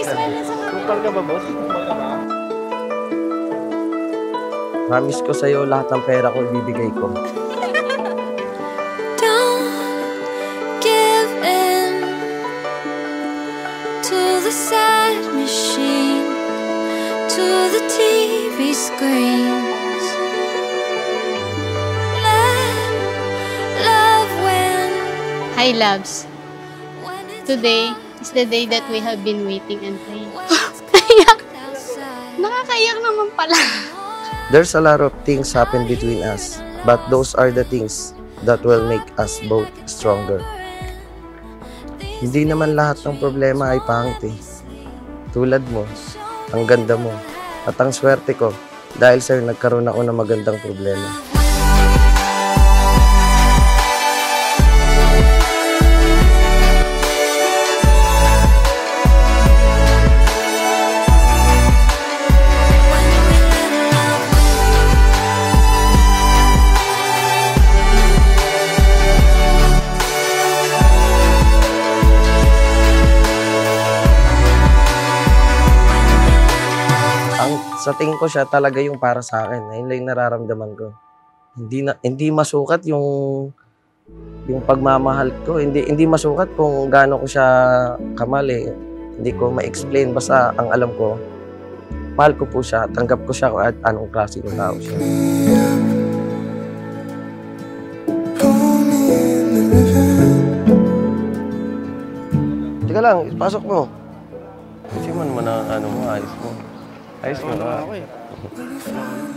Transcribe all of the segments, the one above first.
Smile na sa mga. Kupal ka ba, boss? Promise ko sa'yo, lahat ng pera ko ibibigay ko. Don't give in to the sad machine, to the TV screens. Let love win. Hi, loves. When it's Today is the day that we have been waiting and praying. Kayak outside. Nakakaiyak naman pala. There's a lot of things happen between us, but those are the things that will make us both stronger. Hindi naman lahat ng problema ay pangit eh. Tulad mo, ang ganda mo, at ang swerte ko dahil sa'yo nagkaroon ako ng magandang problema. Sa tingin ko siya talaga yung para sa akin. Ayun lang yung nararamdaman ko. Hindi masukat yung pagmamahal ko. Hindi masukat kung gaano ko siya kamali. Hindi ko ma-explain. Basta ang alam ko, mahal ko po siya. Tanggap ko siya at anong klase ng tao siya. Teka lang, pasok mo. Kasi mo naman ang ano mo, ayos mo. Ayos mo na.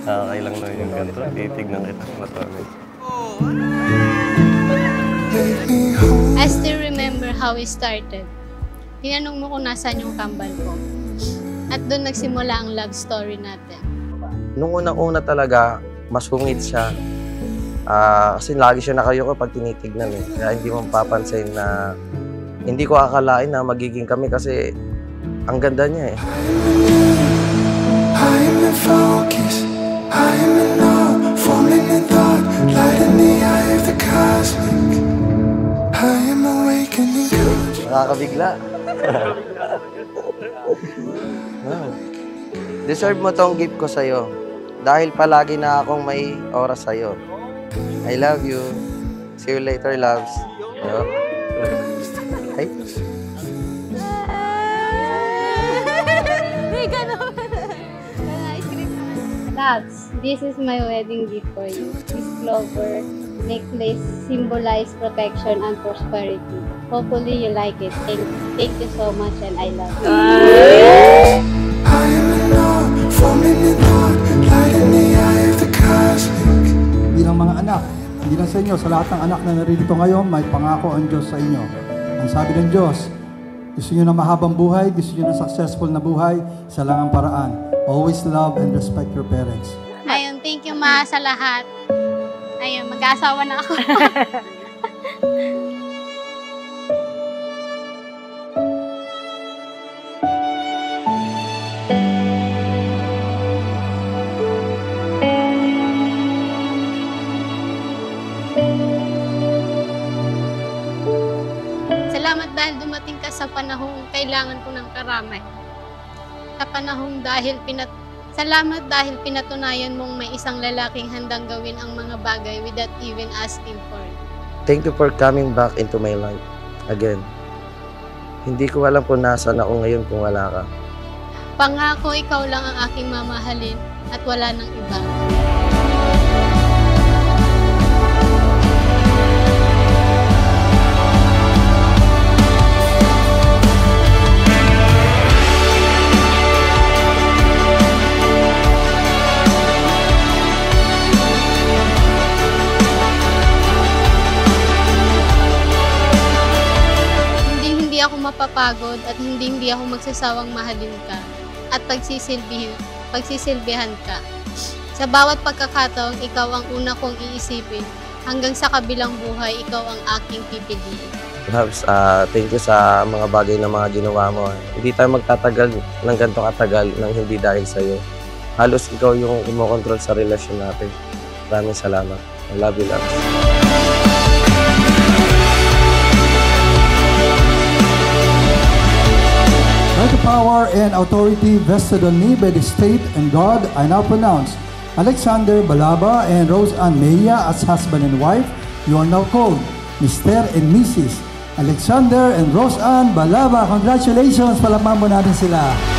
Nakakailang na yung ganito. Titignan kita. Matamis. I still remember how we started. Tinanong mo kung nasaan yung kambal ko. At doon nagsimula ang love story natin. Nung unang-una talaga, masungit siya. Kasi lagi siya nakayo kapag tinitignan eh. Kaya hindi mo mapapansin na hindi ko akalain na magiging kami kasi ang ganda niya eh. I am in focus, I am in awe, falling in thought, light in the eye of the cosmic. I am awakening conscious. Nakakabigla. Deserve mo tong gift ko sa'yo. Dahil palagi na akong may oras sa'yo. I love you. See you later, loves. Ay. Loves, this is my wedding gift for you. This clover necklace symbolizes protection and prosperity. Hopefully you like it. Thank you so much and I love you. I am in awe, falling in thought, light in the eye of the cosmic. Bilang mga anak, hindi lang sa inyo, sa lahat ng anak na narito ngayon, may pangako ang Diyos sa inyo. Ang sabi ng Diyos, gusto nyo na mahabang buhay, gusto nyo na successful na buhay, sa langang paraan. Always love and respect your parents. Ayun, thank you ma sa lahat. Ayun, mag-aasawa na ako. Salamat dahil dumating ka sa panahong kailangan ko ng karamay. Salamat dahil pinatunayan mong may isang lalaking handang gawin ang mga bagay without even asking for it. Thank you for coming back into my life again. Hindi ko alam kung nasaan ako ngayon kung wala ka. Pangako ikaw lang ang aking mamahalin at wala nang iba. Hindi ako mapapagod at hindi ako magsasawang mahalin ka at pagsisilbihan ka. Sa bawat pagkakataon, ikaw ang una kong iisipin. Hanggang sa kabilang buhay, ikaw ang aking pipiliin. Loves, thank you sa mga bagay na mga ginawa mo. Hindi tayo magtatagal ng ganito katagal nang hindi dahil sa'yo. Halos ikaw yung kumokontrol sa relasyon natin. Maraming salamat. I love you, Loves. By the power and authority vested on me by the state and God, I now pronounce Alexander Balaba and Rose Ann Mejia as husband and wife. You are now called Mr. and Mrs. Alexander and Rose Ann Balaba. Congratulations! Palakpakan mo natin sila.